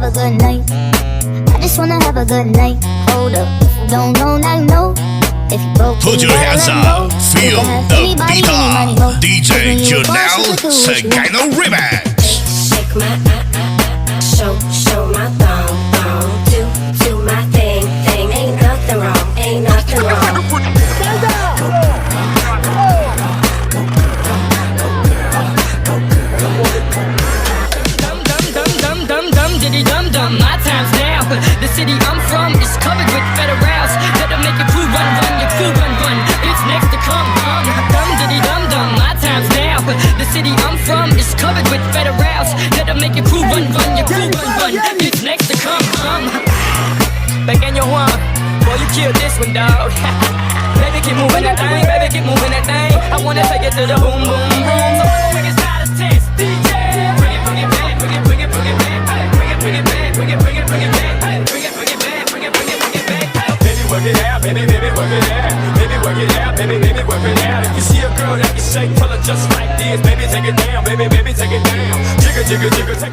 have a good night. I just wanna have a good night. Hold up, if you don't know, now you know. If you broke, Put your hands up, feel the beat up. DJ Janelle Segano Remix. Shake my show my thong, do my thing, ain't nothing wrong. Dum diddy dum dum, my time's now. The city I'm from is covered with federals that'll make your crew run, your crew run. It's next to come. Dum diddy dum dum, my time's now. The city I'm from is covered with federals that'll make your crew run, your crew run. It's next to come. Pequeño Juan, boy you killed this one, dog. Baby keep moving that thing, I wanna take it to the boom boom boom. So bring it side of test, DJ. Bring it back, bring it back. Bring it back. Baby, work it out, baby, work it out. Baby, work it out, baby, work it out. If you see a girl that can shake, tell her just like this. Baby, take it down, baby, take it down. Jigger, take it.